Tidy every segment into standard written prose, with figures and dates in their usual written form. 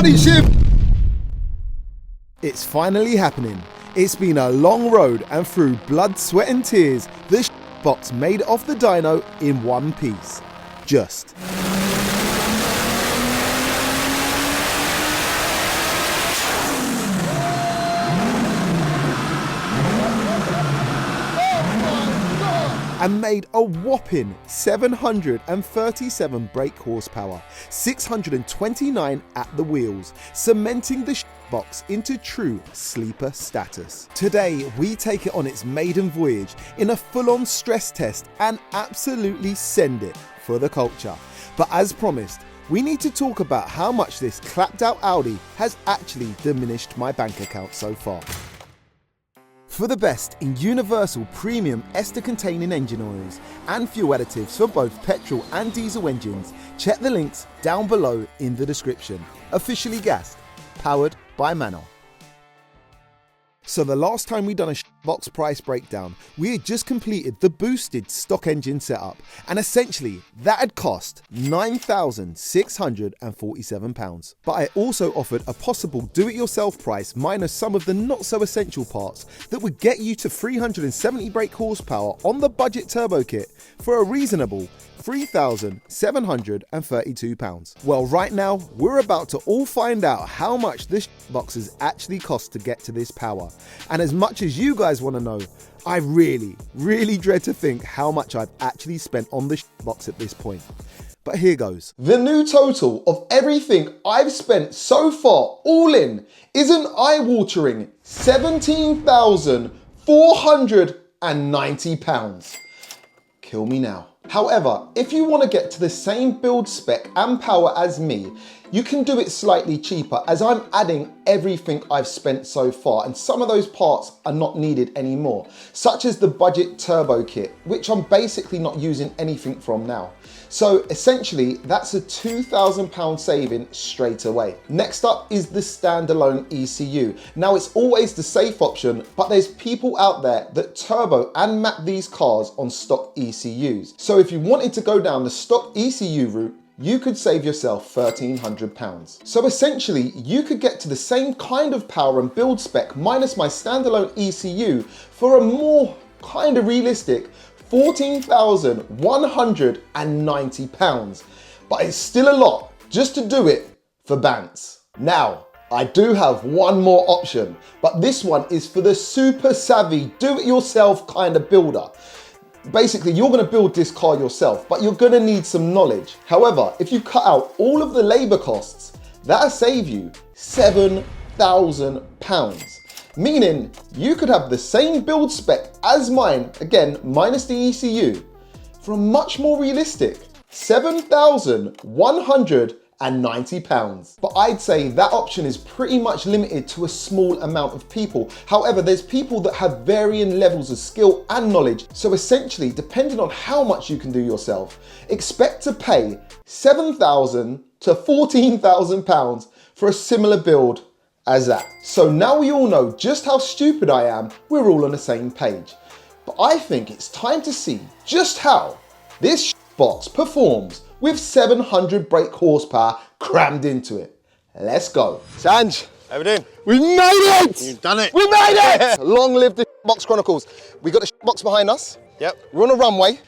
money shift! It's finally happening. It's been a long road, and through blood, sweat and tears, the box made off the dyno in one piece. Just. And made a whopping 737 brake horsepower, 629 at the wheels, cementing the box into true sleeper status. Today, we take it on its maiden voyage in a full-on stress test and absolutely send it for the culture. But as promised, we need to talk about how much this clapped out Audi has actually diminished my bank account so far. For the best in universal premium ester-containing engine oils and fuel additives for both petrol and diesel engines, check the links down below in the description. Officially gassed, powered by MANNOL. So the last time we done a box price breakdown, we had just completed the boosted stock engine setup, and essentially that had cost £9,647. But I also offered a possible do-it-yourself price minus some of the not so essential parts that would get you to 370 brake horsepower on the budget turbo kit for a reasonable £3,732. Well, right now we're about to all find out how much this box has actually cost to get to this power. And as much as you guys want to know, I really dread to think how much I've actually spent on the box at this point. But here goes. The new total of everything I've spent so far, all in, is an eye-watering £17,490. Kill me now. However, if you want to get to the same build spec and power as me, you can do it slightly cheaper, as I'm adding everything I've spent so far, and some of those parts are not needed anymore, such as the budget turbo kit, which I'm basically not using anything from now. So essentially, that's a £2,000 saving straight away. Next up is the standalone ECU. Now, it's always the safe option, but there's people out there that turbo and map these cars on stock ECUs. So if you wanted to go down the stock ECU route, you could save yourself £1,300. So essentially, you could get to the same kind of power and build spec minus my standalone ECU for a more kind of realistic £14,190. But it's still a lot just to do it for Bants. Now, I do have one more option, but this one is for the super savvy, do-it-yourself kind of builder. Basically, you're going to build this car yourself, but you're going to need some knowledge. However, if you cut out all of the labor costs, that'll save you £7,000. Meaning you could have the same build spec as mine, again, minus the ECU, for a much more realistic £7,190. But I'd say that option is pretty much limited to a small amount of people. However, there's people that have varying levels of skill and knowledge. So essentially, depending on how much you can do yourself, expect to pay £7,000 to £14,000 for a similar build as that. So now we all know just how stupid I am, we're all on the same page. But I think it's time to see just how this box performs with 700 brake horsepower crammed into it. Let's go. Sanj, How we doing? we made it! You've done it. We made it! Long live the box chronicles. We got the box behind us. Yep. We're on a runway.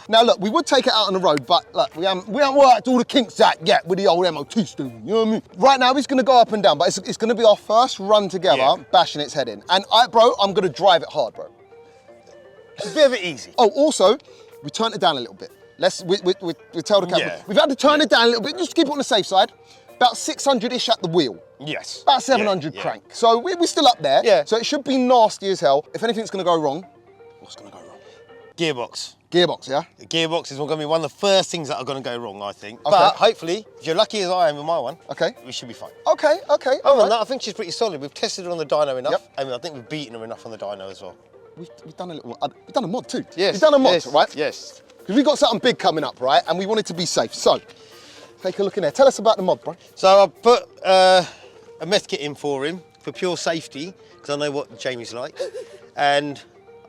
Now look, we would take it out on the road, but look, we haven't worked all the kinks out yet with the old MOT steering, you know what I mean? Right now, it's gonna go up and down, but it's gonna be our first run together, bashing its head in. And bro, I'm gonna drive it hard, bro. It's a bit of it easy. Oh, also, we turned it down a little bit. We tell the camera, we've had to turn it down a little bit, just to keep it on the safe side. About 600-ish at the wheel. Yes. About 700 crank. So we're still up there. Yeah. So it should be nasty as hell. If anything's gonna go wrong, what's gonna go wrong? Gearbox. Gearbox, yeah? The gearbox is going to be one of the first things that are going to go wrong, I think. Okay. But hopefully, if you're lucky as I am with my one, we should be fine. Okay. Other than that, I think she's pretty solid. We've tested her on the dyno enough. I mean, I think we've beaten her enough on the dyno as well. We've done a little, we've done a mod too. Yes. We've done a mod, right? Yes. Because we've got something big coming up, right? And we wanted to be safe. So, take a look in there. Tell us about the mod, bro. So I put a meth kit in for him for pure safety, because I know what Jamie's like. And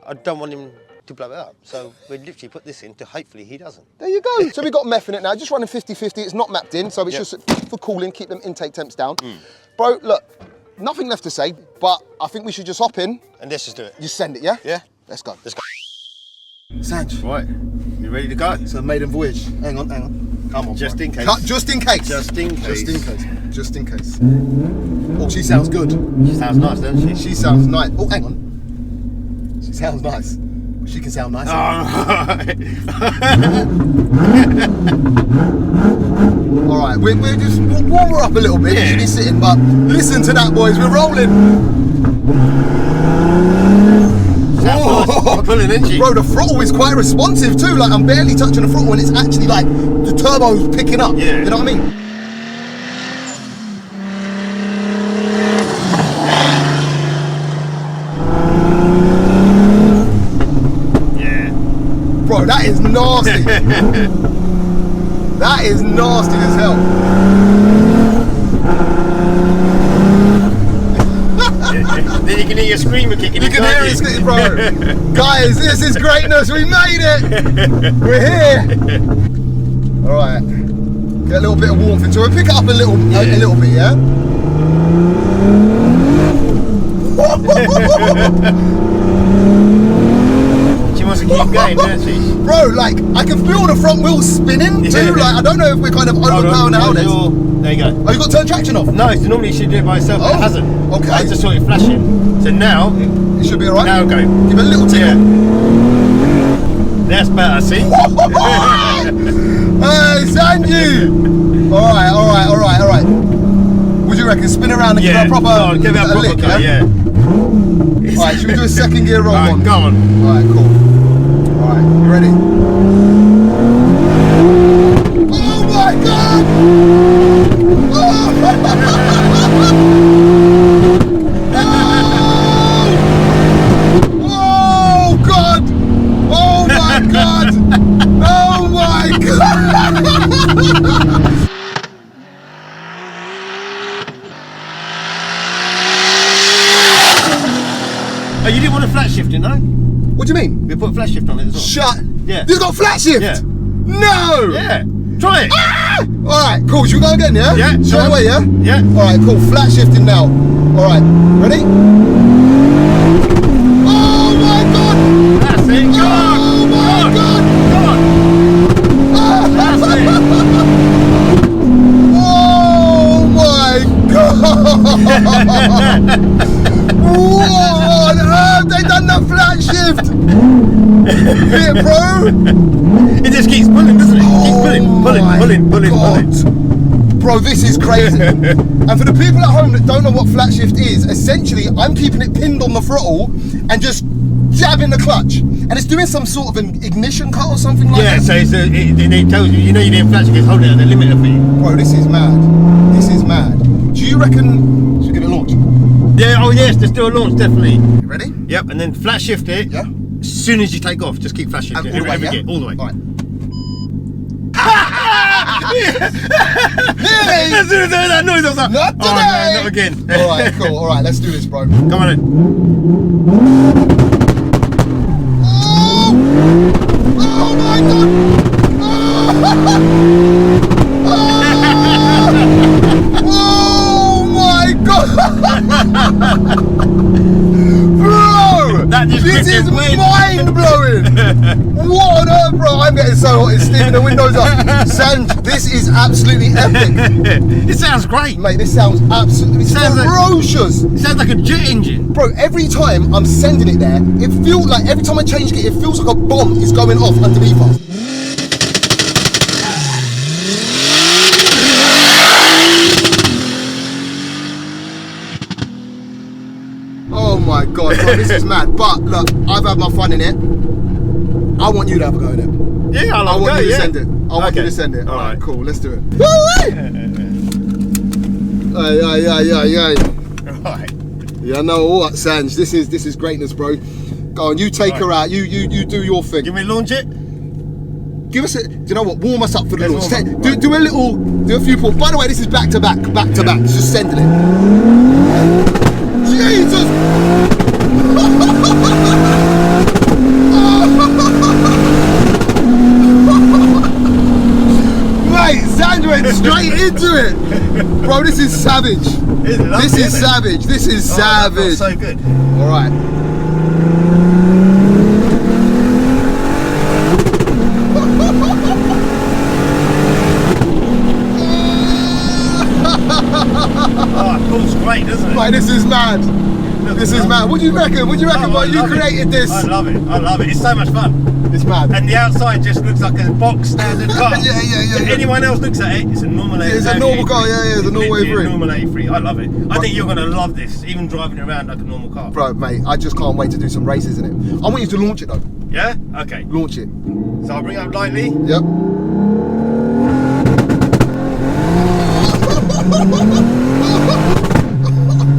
I don't want him to blow it up. So we literally put this in to hopefully he doesn't. There you go. So we've got meth in it now, just running 50-50. It's not mapped in, so it's just for cooling, keep them intake temps down. Bro, look, nothing left to say, but I think we should just hop in. And let's just do it. You send it, yeah? Yeah. Let's go. Let's go. Sanj. Right, you ready to go? It's a maiden voyage. Hang on. Come on, just in case. Just in case. Just in case. Just in case. Just in case. Oh, she sounds good. She sounds nice, doesn't she? She sounds nice. Oh, hang on. She sounds nice. She can sound nice. All right, we'll just warm her up a little bit. She'll be sitting, but listen to that, boys. We're rolling. Nice. Pulling, isn't she? Bro, the throttle is quite responsive too. Like, I'm barely touching the throttle and it's actually like the turbo's picking up. Yeah. You know what I mean? Yeah. Bro, that is nasty. That is nasty as hell. Then you can hear your screamer kicking. You can hear it, bro. Guys, this is greatness. We made it. We're here. All right. Get a little bit of warmth into it. Pick it up a little bit, yeah? She wants to keep going, doesn't she? Bro, like, I can feel the front wheels spinning too. Like, I don't know if we're kind of overpowering the hell. There you go. Oh, you got turn traction off? No, so normally you should do it by itself, but it hasn't. Okay. I just saw it flashing. So now, It should be alright. now go. Give it a little tickle. Yeah. That's better, see? Hey, Sanju! Alright. What do you reckon? Spin around and give it a proper, give it a proper lick, go, yeah. Alright, should we do a second gear roll on? Go on. Alright, cool. Alright, you ready? Oh my god! Oh god! Oh my god! Oh my god! Oh, you didn't want a flat shifting, no? What do you mean? We put flat shift on it as well. Shut! Yeah. This got flat shift! Yeah. No! Yeah. Try it. Ah! Alright, cool. Should we go again, yeah? Yeah. Straight away, yeah? Yeah. Alright, cool. Flat shifting now. Alright, ready? Oh my god! That's it. Go on. Oh my god! Go on. That's it. Oh my god! What on earth? They done the flat shift! Hit, bro! It just keeps pulling, doesn't it? It keeps pulling. Bro, this is crazy. And for the people at home that don't know what flat shift is, essentially I'm keeping it pinned on the throttle and just jabbing the clutch. And it's doing some sort of an ignition cut or something like that. Yeah, so it tells you, you know you're doing flat shift, it's holding it at the limiter for you. Bro, this is mad. This is mad. Do you reckon should give it a launch? Yeah, oh yes, there's still a launch, definitely. You ready? Yep, and then flat shift it. Yeah. As soon as you take off, just keep flat shifting. All the way, every yeah? gear, all the way. All right. As soon as I heard that noise, I was like, Not oh no, today! not again. Alright, cool. Alright, let's do this, bro. Come on in. Oh! Oh my god! Oh my god! Bro! This is mind blowing! What on earth, bro? I'm getting so hot, it's steaming the windows up. Sanj, this is absolutely epic. It sounds great. Mate, this sounds absolutely ferocious. It sounds like a jet engine. Bro, every time I'm sending it there, it feels like every time I change gear, it feels like a bomb is going off underneath us. Oh my god, bro, this is mad. But look, I've had my fun in it. I want you to have a go in it. Yeah, I want you to send it. I want you to send it. Alright, cool, let's do it. Ay. Right. Yeah, no, what, Sanj? This is greatness, bro. Go on, you take her out. You do your thing. Can we launch it? Give us a. Do you know what? Warm us up for the Let's launch. warm up, right. Do a few pulls. By the way, this is back to back. Just sending it. Jesus! Bro, this is savage. This is savage. This is savage. So good. All right. Oh, it feels great, doesn't it? Right, this is mad. This is mad. What do you reckon? What do you reckon? Oh, You created this. I love it. I love it. It's so much fun. It's mad. And the outside just looks like a box standard car. Yeah. If anyone else looks at it, it's a normal A3. It's a normal car, yeah, it's a normal A3. Normal A3. I love it. I think you're going to love this, even driving it around like a normal car. Bro, mate, I just can't wait to do some races in it. I want you to launch it though. Yeah? Okay. Launch it. So I'll bring it up lightly. Yep.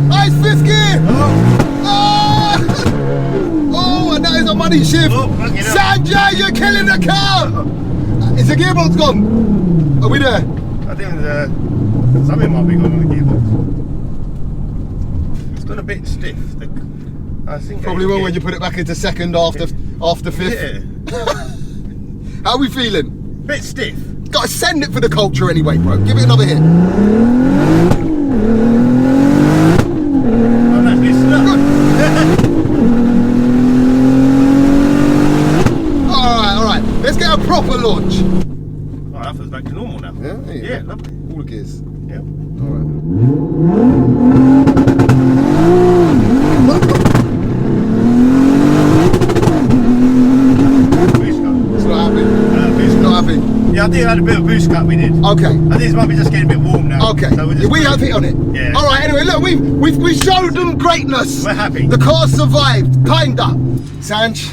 Nice fifth gear! Oh, and that is a money shift. Sanjay, you're killing the car! Is the gearbox gone? Are we there? I think something might be gone on the gearbox. It's gone a bit stiff. I think Probably will when you put it back into second after fifth. Yeah. How are we feeling? Bit stiff. Gotta send it for the culture anyway, bro. Give it another hit. Oh, that's loosened up. Alright. Let's get a proper launch. Oh, that feels back to normal now. Yeah, there you Yeah, go. lovely. All the gears. Yeah. Alright. Boost cut. It's not happy. Boost cut. Not happy. Yeah, I think I had a bit of boost cut we did. Okay. I think this might be just getting a bit warm now. Okay. So we're just We have hit on it. Yeah. Alright, anyway, look, we've showed them greatness. We're happy. The car survived, kinda. Sanj,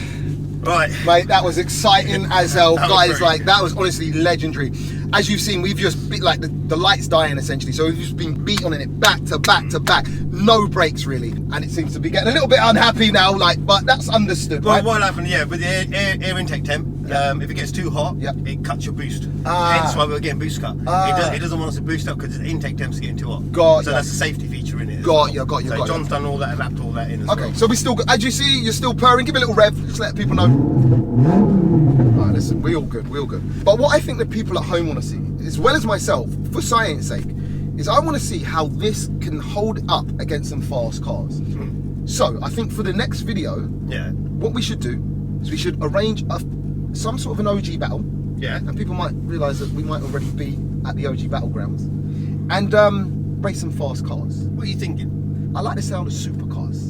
Right. mate, that was exciting as hell. That was Guys, very like, good. that was honestly legendary. As you've seen, we've just beat, like, the light's dying essentially, so we've just been beat on it back to back to back. No brakes really. And it seems to be getting a little bit unhappy now, like, but that's understood, Well, right? what happened, yeah, with the air intake temp, if it gets too hot, Yep. it cuts your boost. Ah. Hence why we're getting boost cut. Ah. It doesn't want us to boost up because the intake temp's getting too hot. Got so ya. that's a safety feature in it. as Got well. ya, got ya, So got ya. John's done all that, wrapped all that in as Okay, well. so we still, as you see, you're still purring. Give it a little rev, just let people know. Alright, listen, we all good. But what I think that people at home want to see, as well as myself, for science sake, is I want to see how this can hold up against some fast cars. So, I think for the next video, Yeah. what we should do is we should arrange some sort of an OG battle, Yeah. and people might realise that we might already be at the OG battlegrounds, and race some fast cars. What are you thinking? I like the sound of supercars.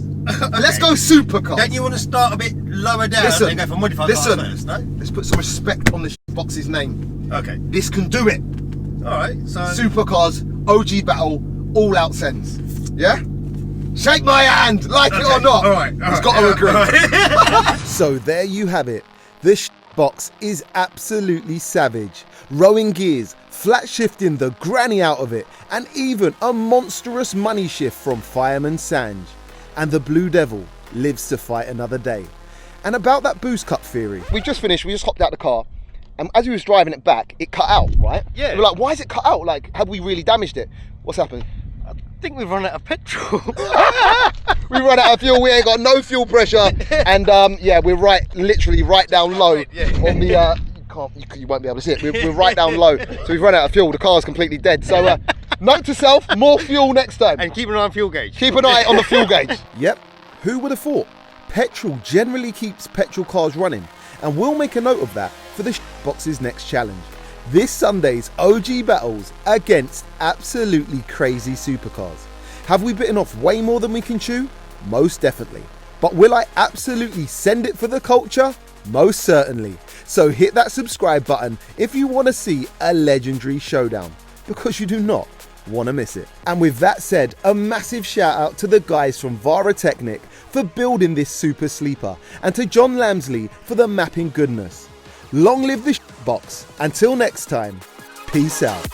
Let's go supercars. Don't you want to start a bit lower down and go for modified cars first, no? Let's put some respect on the box's name. Okay. This can do it. Alright, so... Supercars, OG battle, all out sends. Yeah? Shake my hand, like it or not. Alright. He's got to agree. Alright. So there you have it. This box is absolutely savage. Rowing gears, flat shifting the granny out of it, and even a monstrous money shift from Fireman Sanj. And the Blue Devil lives to fight another day. And about that boost cut theory. We just finished, we just hopped out the car, and as we was driving it back, it cut out, right? Yeah. We were like, why is it cut out? Like, have we really damaged it? What's happened? I think we've run out of petrol. We run out of fuel, we ain't got no fuel pressure, and yeah, we're literally right down low on the, you won't be able to see it, we're right down low, so we've run out of fuel, the car's completely dead, so note to self, more fuel next time. And keep an eye on fuel gauge. Keep an eye on the fuel gauge. Yep, who would have thought? Petrol generally keeps petrol cars running, and we'll make a note of that for the box's next challenge. This Sunday's OG battles against absolutely crazy supercars. Have we bitten off way more than we can chew? Most definitely. But will I absolutely send it for the culture? Most certainly. So hit that subscribe button if you want to see a legendary showdown, because you do not want to miss it. And with that said, a massive shout out to the guys from VARATECNIK for building this super sleeper, and to John LAMSLEY for the mapping goodness. Long live the box. Until next time, peace out.